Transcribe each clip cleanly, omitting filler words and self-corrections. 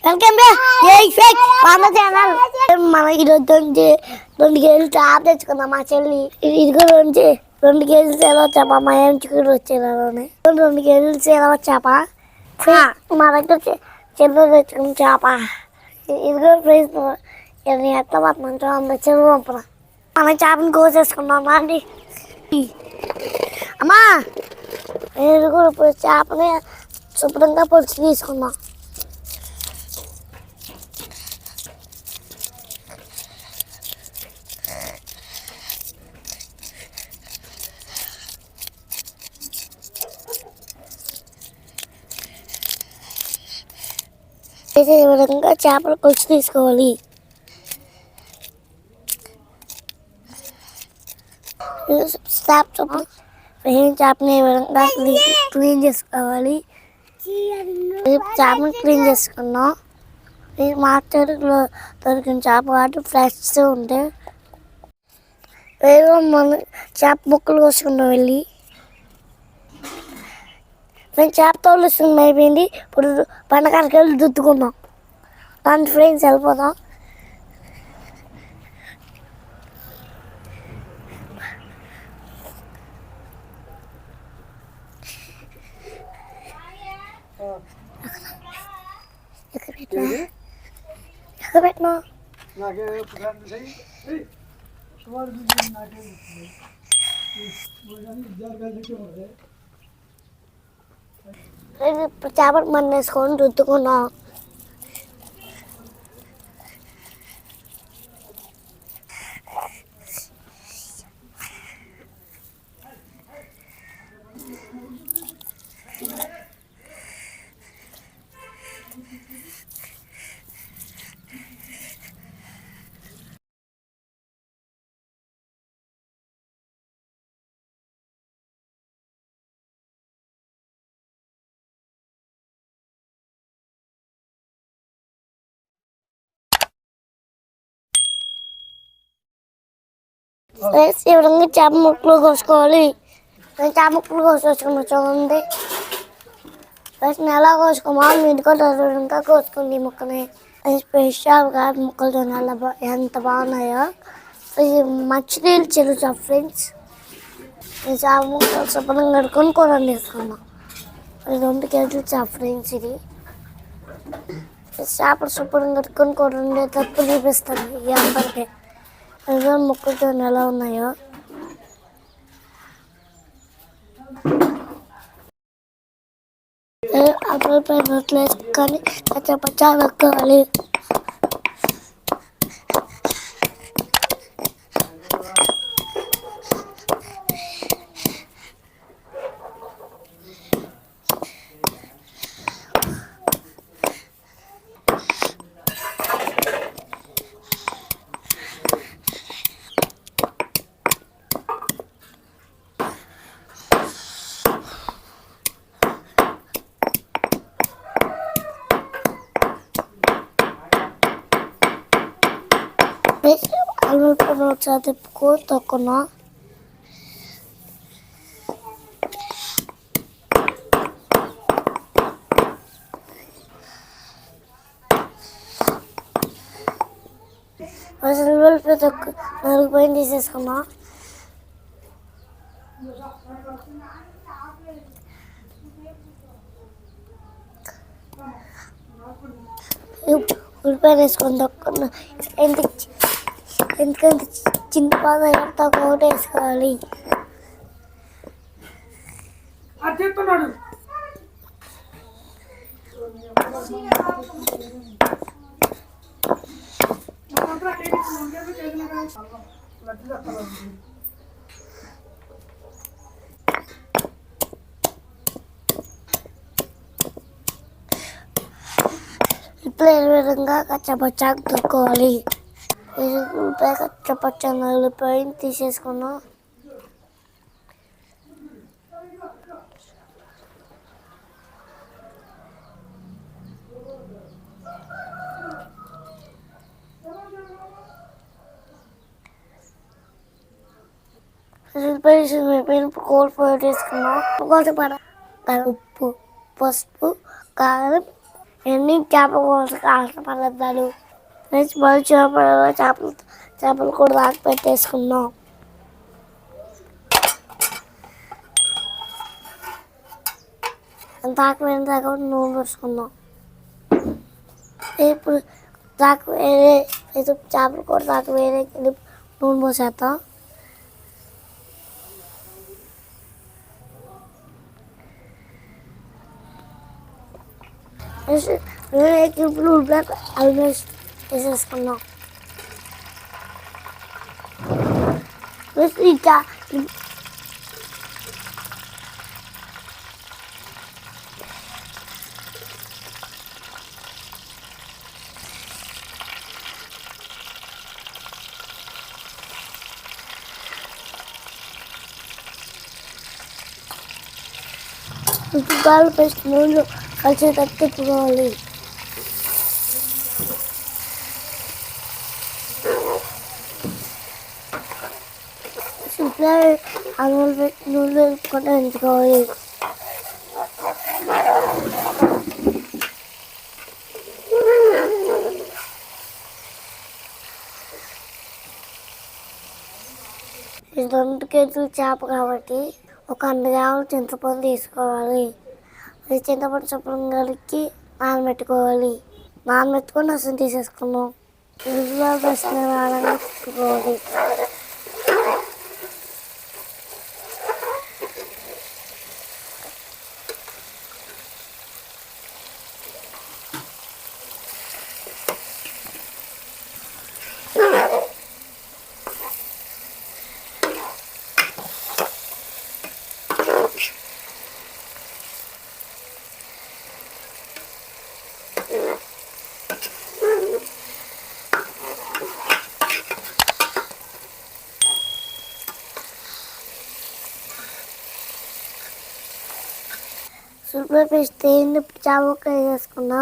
Welcome back జై fake మన channel. మన ఈరోజు 2 కేజీలు చేప తెచ్చుకుందాం. మా చెల్లి ఇదిగో 2 కేజీలు సేవ చేప. మా ఏం చిక్కుడు వచ్చేదాన్ని 2 కేజీలు సేవ చేప. మా దగ్గర చెల్లి తెచ్చుకున్న చేప ఇదిగో ఫ్రెండ్స్. ఎట్లా పడుతున్నాం చూడండి. చెల్లి పంపన మన చేపని కోసేసుకున్నాం అండి. అమ్మా ఇదిగో ఇప్పుడు చేపని శుభ్రంగా పొడిచి తీసుకుందాం. ఈ విధంగా చేపలు కొలిచి తీసుకోవాలి. చేపని ఈ విధంగా క్లీన్ చేసుకోవాలి. చేపని క్లీన్ చేసుకున్నాం. ఇది మార్కెట్లో దొరికిన చేప కాబట్టి ఫ్రెష్ ఉంటే మన చేప ముక్కలు కోసుకున్నాం. వెళ్ళి మేము చేప తోలుస్తుంది అయిపోయింది. ఇప్పుడు పండగకి వెళ్ళి దుద్దుకున్నాం. దాని ఫ్రెండ్స్ వెళ్ళిపోతాం. ఎక్కడ పెట్టినా ఇప్పుడు చేపలు మన వేసుకొని రుద్దుకున్నాం. ఈ విధంగా చేప ముక్కలు కోసుకోవాలి. నేను చేప ముక్కలు కోసుకున్నా చూడండి. ఫస్ట్ ఎలా కోసుకోమా మీరు కూడా ఇంకా కోసుకోండి. ఈ ముక్కని స్పెషల్గా ముక్కలు ఎంత బాగున్నాయో. ఇది మంచినీళ్ళు చెరువు చేప ఫ్రెండ్స్. ఈ చేప ముక్కలు శుభ్రంగా కడుక్కొని కూర వేసుకున్నాం. 2 కేజీలు చేప ఫ్రెండ్స్. ఇది చేపలు శుభ్రంగా కడుక్కొని కూర వండేటప్పుడు చూపిస్తాను ఈ అందరికీ. ముక్కలతో ఎలా ఉన్నాయో. అప్పుడు కానీ పచ్చ వెక్కాలి. ఒకసారి తిప్పుకో తొక్కున్నా. నలుగు పైన తీసేసుకున్నా. ఉల్లిపాయ వేసుకొని తొక్కున్నా. ఎందుకంటే చింతపాదు అంతా ఒకటి వేసుకోవాలి. ఇప్పుడు ఏ విధంగా కచ్చపచ్చాకు తొక్కోవాలి. ఉల్లిపాయ కచ్చపచ్చ ఉల్లిపాయ తీసేసుకున్నాం. కోల్ పొడి వేసుకున్నాం. ఉప్పు, పసుపు, కారం, ఎన్ని చేపల కోసం కావాల్సిన పదార్థాలు ఫ్రెండ్స్ బయట చేపలు కూడా దాకా పెట్టేసుకున్నాం. తాకపోయిన దాకా నూనె పోసుకుందాం. ఇప్పుడు దాకా వేరే చేపలు కూడా దాకా వేరే నూనె పోసేద్దాం. ఇప్పుడు అవి వేసేసుకున్నాం. ఇంకా ఉప్పుగాలు పేస్ట్ నూనెలు కలిసేటట్టు తిప్పుకోవాలి. ఇప్పుడు అన్నం పెట్టి నూనెలు వేసుకొని ఎంచుకోవాలి. ఇది 2 కేజీల చేప కాబట్టి ఒక 100 గ్రాముల చింతపండు తీసుకోవాలి. అది చింతపండు శుభ్రం కలిపి నానబెట్టుకోవాలి. నానబెట్టుకొని రసం తీసేసుకున్నాం. ఇందులో రసం రావడానికి తిప్పుకోవాలి. సులువుగా పేస్ట్ చేప ముక్కలు వేసుకున్నా.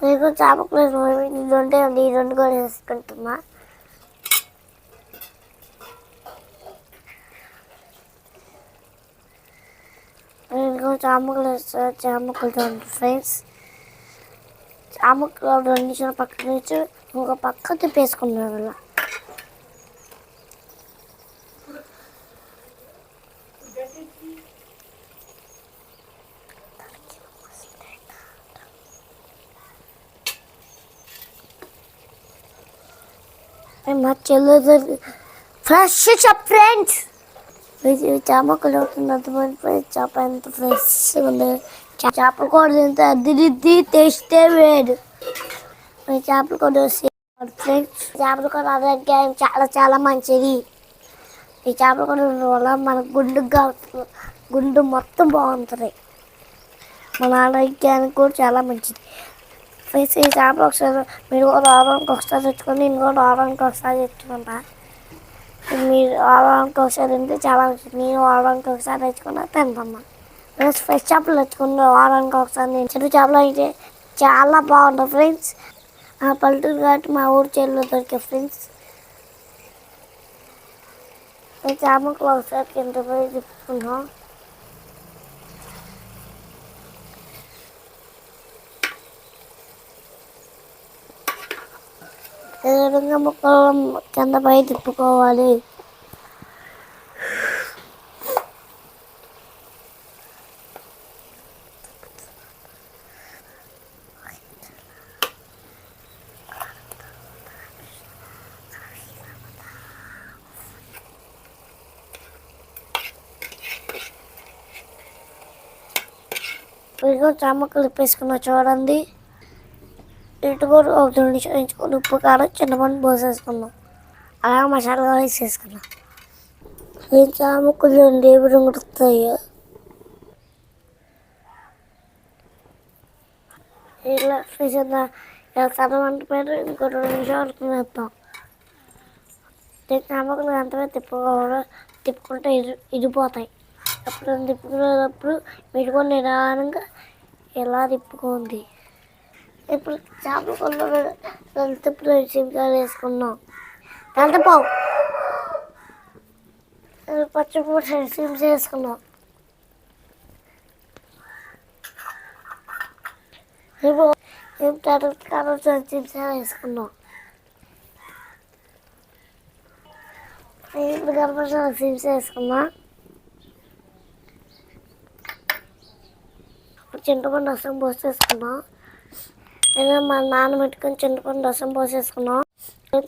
మీకు చేపలు ఇది ఉంటే ఈ 2 కూడా వేసుకుంటున్నా. ఇంకో చామకులు వేస్తా. చామకులు చూడండి ఫ్రెండ్స్. చామకులు 2 నిమిషాలు పక్కన నుంచి ఇంకో పక్క తిప్పేసుకున్నారు. ఇలా మా చెల్లి ఫ్రెష్ ఫ్రెండ్స్. చేపలు అవుతున్నది. చేప ఎంత ఫ్రెష్ ఉంది. చేపల కూర తింటే అదిరిద్ది. టేస్టే వేరు. చేపల కూర ఫ్రెండ్స్. చేపల కూర ఆరోగ్యానికి చాలా చాలా మంచిది. ఈ చేపల కూర వల్ల మన గుండు మొత్తం బాగుంటుంది. మన ఆరోగ్యానికి కూడా చాలా మంచిది. ఫ్రెండ్స్ ఈ చేపలు ఒకసారి మీరు కూడా వారానికి ఒకసారి తెచ్చుకొని నేను కూడా వారానికి ఒకసారి తెచ్చుకుంటా. మీరు వారానికి ఒకసారి తింటే చాలా మంచిది. నేను వారానికి ఒకసారి తెచ్చుకున్నా తింటమ్మా. ఫ్రెండ్స్ ఫ్రెష్ చేపలు తెచ్చుకున్న వారానికి ఒకసారి నేను చెరువు చేపలు అయితే చాలా బాగుంటాయి ఫ్రెండ్స్. ఆ పల్లెటూరు కాబట్టి మా ఊరు చెరువులో దొరికే ఫ్రెండ్స్. చేపలు ఒకసారి కింద పోయి తిప్పుకున్నాం. ఈ విధంగా ముక్కలు కింద పై తిప్పుకోవాలి. ఇదిగో చామక్కలు ఇప్పేసుకున్నా చూడండి. ఇటు కూడా ఒక 2 నిమిషాలు వేయించుకొని ఉప్పు కారం చింతపండు పోసేసుకున్నాం. అలాగే మసాలా వేసేసుకున్నాం. ఈ చామక్కలు చూడండి ఏ విధంగా ఉడుకుతాయో. ఇలా ఫ్రిడ్జ్ సన్నమంట పైన ఇంకో 2 నిమిషాలు వేస్తాం. చామక్కలు అంతగా తిప్పుకుంటే ఇరిగిపోతాయి. అప్పుడు తిప్పుకునేటప్పుడు మెటుకొని నిదానంగా ఇలా తిప్పుకోండి. ఇప్పుడు చామక్కలు తిప్పులు చింతకాయలు వేసుకున్నాం. కలిపిపోవు పచ్చిపూట సిమ్స్ వేసుకున్నాం. ఇప్పుడు టమాటా చిప్స్ వేసుకున్నాం. ఇప్పుడు గరం మసాలా చిప్స్ వేసుకున్నాం. చింతపండు రసం పోసేసుకున్నాం. లేదా మన నానబెట్టుకొని చింతపండు రసం పోసేసుకున్నాం.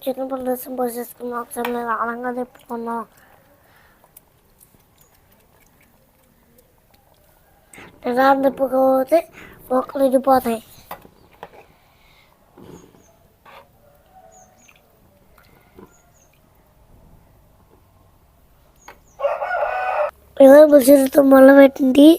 చింతపండు రసం పోసేసుకున్నాం. ఒకసారి నిదానంగా తిప్పుకున్నాం. నిదానం తిప్పుకోకపోతే మొక్కలు ఇరిగిపోతాయి. ఏదో ముసురుతో మొదలుపెట్టింది.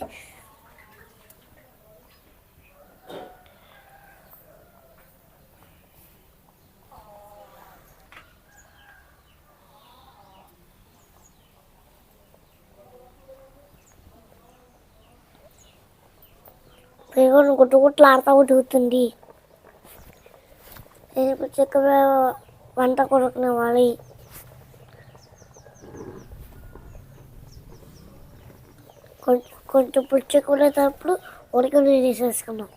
గుట్టుగుట్లు ఆడుతూ ఉడుకుతుంది. చికెన్ వంట కొడుకునేవాలి. కొంచెం పుచ్చుకునేటప్పుడు ఉడికలు తీసేసుకున్నాం.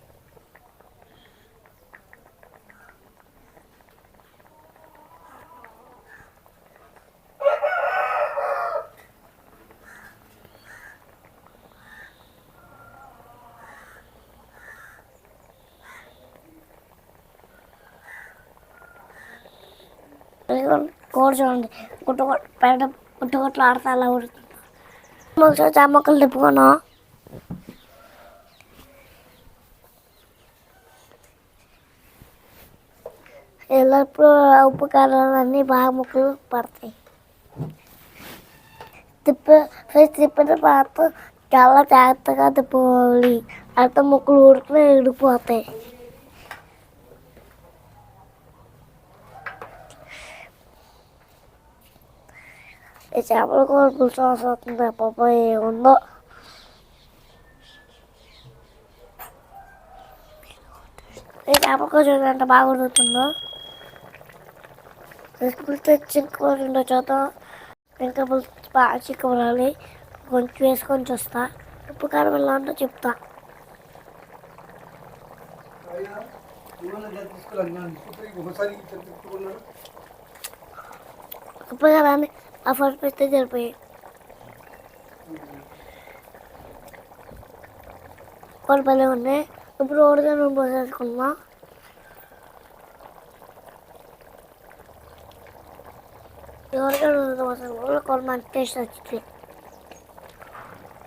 కూర చూడండి గుట్టుగుట్లు ఆడుతూ అలా ఉడుతుంది. చామక్కలు తిప్పుకున్నాం. ఎల్లప్పుడు ఉప్పు కారాలు అన్నీ బాగా ముక్కలు పడతాయి. తిప్పిన పాత్ర చాలా జాగ్రత్తగా తిప్పుకోవాలి. అయితే ముక్కలు ఉడికినా విడిపోతాయి. ఈ చేపల కూర పులుసు వస్తుంది. పాప ఏముందో. ఈ చేపల కూర చూడండి ఎంత బాగా ఉడుకుతుందో. పులుసు చిక్కుకుంటుందో చూద్దాం. ఇంకా పులుసు బాగా చిక్కుకోవాలి. కొంచెం వేసుకొని చూస్తా. ఉప్పు కారం ఎలా ఉందో చెప్తా. ఉప్పు కారాన్ని ఆ ఫస్ట్ పెడితే సరిపోయాయి. కూర పల్లె ఉన్నాయి. ఇప్పుడు ఓడిగా నూనె పోసేసుకున్నాం. ఓడిగా నూనె పోసేసుకున్నా కూర మంచి టేస్ట్ వచ్చింది.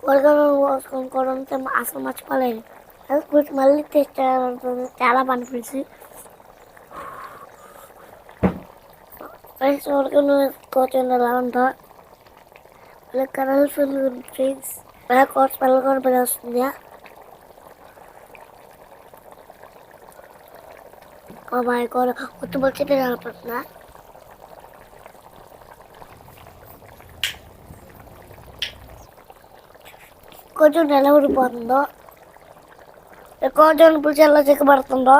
ఓడిగా నూనె పోసుకొని కూర ఉంటే అసలు మర్చిపోలేదు. అది మళ్ళీ టేస్ట్ ఉంటుంది. చాలా బాగా ఫ్రెండ్స్. ఫ్రెండ్స్ ఓడిగా నూనె కూర్చొని ఎలా ఉందో ఇలా కలర్ఫుల్ ఫ్రెండ్స్. బాగా కూర స్మెల్ కూడా బాగా వస్తుంది. బాగా కూర ఉత్తుపచ్చి తినాలనుకుంటున్నా. కొంచెం నెల ఊడిపోతుందో కొంచెం పులుసు ఎలా చిక్కబడుతుందో.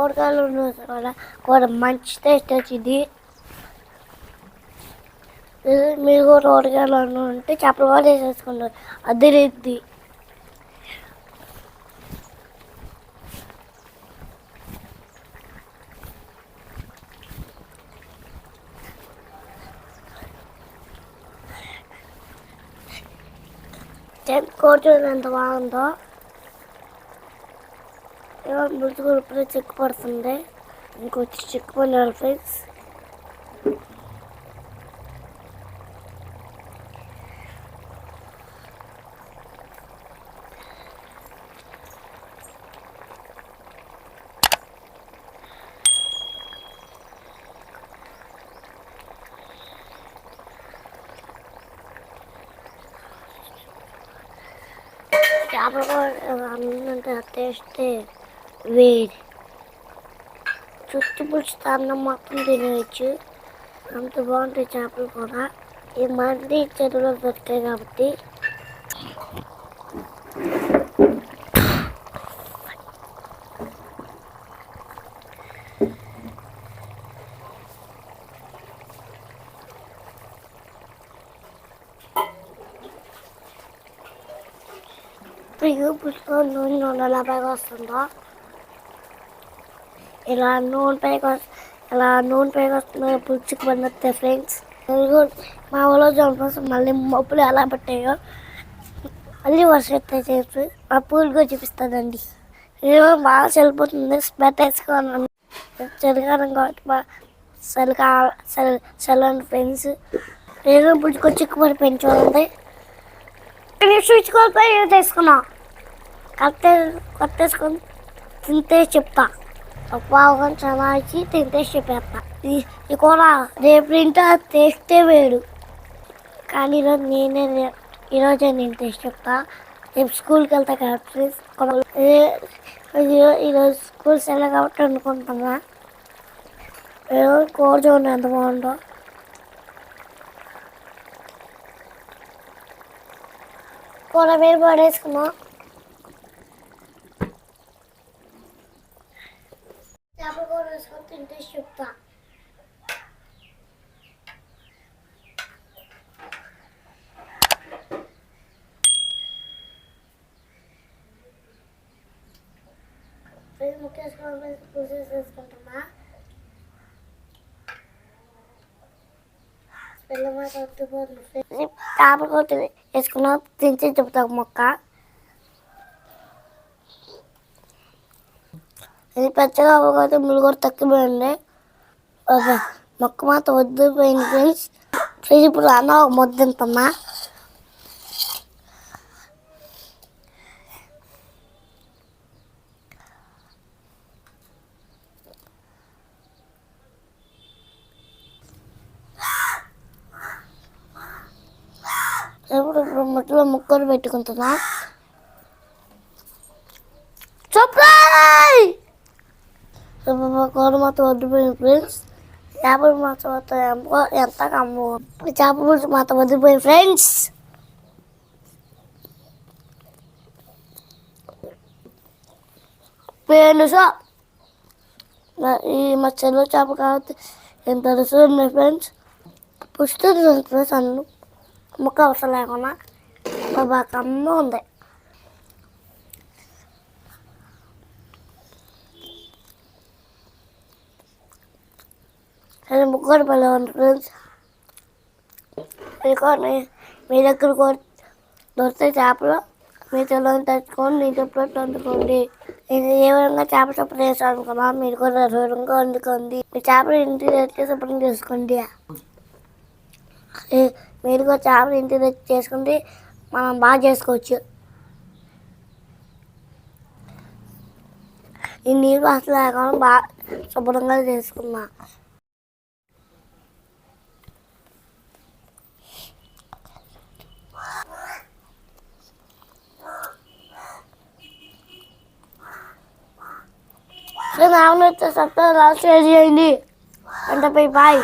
ఓడికాయలు కూడా కూర మంచి టేస్ట్ వచ్చింది. మీరు కూడా ఓడికాయలు ఉంటే చేపలు కూడా వేసేసుకున్నారు. అది రేద్ది. కూర చూడండి ఎంత బాగుందో. ముడుచు కూడా చిక్కు పడుతుంది. ఇంకొచ్చి చిక్కుపోయినారు ఫ్రెండ్స్. చేపల కూర అన్నంటే టేస్టే వేడి. చుట్టుపుచ్చు అన్నం మొత్తం తినేయచ్చు, అంత బాగుంటాయి చేపల కూర. ఈ మళ్ళీ చెరువులో దొరుకుతాయి కాబట్టి. ఇప్పుడు పులుసులో నూనె ఎలా పైకి వస్తుందో ఇలా నూనె పైకి వస్తుందో పులుసుకి పడినట్టే ఫ్రెండ్స్. మా ఊళ్ళో జనపసం మళ్ళీ మబ్బులు ఎలా పట్టాయో మళ్ళీ వర్షం చేసి మా పూలు కూడా చూపిస్తుందండి. ఏమో బాగా చల్లిపోతుంది, స్వెట్ వేసుకోవాలి. చలికాలం కాబట్టి చల్లని ఫ్రెండ్స్ ఏదో పుచ్చుకొచ్చి చిక్కుబడి పెంచుకోవాలి. స్విచ్ కోల్పోయి తీసుకున్నా కట్టేసుకొని తింటే చెప్తా. పావుగా చాలా ఇచ్చి తింటే చెప్పేస్తా. ఈ కూర రేపు తింటే టేస్టే వేడు, కానీ ఈరోజే నేను టేస్ట్ చెప్తా. రేపు స్కూల్కి వెళ్తా కాబట్టి ఈరోజు స్కూల్ సెలవు కాబట్టి వండుకుంటున్నా. కూర చూడండి ఎంత బాగుందో. కూర వేరు పడేసుకున్నా. చేపల కూర వేసుకొని తింటే చెప్తా. ముక్కేసుకోవాలి వేసుకుంటున్నా. చేపల కూర వేసుకున్నా తింటే చెప్తా మొక్క. ఇది పెద్దగా అవ్వకపోతే ముళ్ళు కూడా తక్కిపోయింది. మొక్క మాత్రం వద్దిపోయింది ఫ్రెండ్స్. ఇప్పుడు అన్న ఒక ముద్ద తింటున్నా. ఇప్పుడు ముట్టలో ముక్కలు పెట్టుకుంటున్నా. కూర మాత్రం వద్దిపోయింది ఫ్రెండ్స్. చేపలు మాత్రం ఎంత కమ్ము. చేపల పులుసు మాత్రం వద్దిపోయింది ఫ్రెండ్స్. పేనుసా ఈ మా చెరువు చేప కాబట్టి ఎంత రుచి ఉన్నాయి ఫ్రెండ్స్. పుష్టి ఫ్రెండ్స్ అన్ను ముక్క అవసరం లేకుండా బాగా కమ్మ ఉంది. అది ముక్కలు పల్లె ఉంది ఫ్రెండ్స్. మీ దగ్గర కూడా దొరుకుతాయి చేపలు. మీ తెల్లని తెచ్చుకొని మీ చెప్పినట్టు వండుకోండి. నేను ఏ విధంగా చేప చప్పలు వేసాను అనుకున్నా, మీరు కూడా విధంగా వండుకోండి. మీ చేపలు ఇంటికి తెచ్చి శుభ్రం చేసుకోండి. మీరు కూడా చేపలు ఇంటికి తెచ్చి చేసుకుంటే మనం బాగా చేసుకోవచ్చు. ఈ నీరు అసలు లేకుండా బాగా శుభ్రంగా చేసుకున్నా. సో నా సబ్స్క్రైబ్ చేయండి. అంటే బాయ్.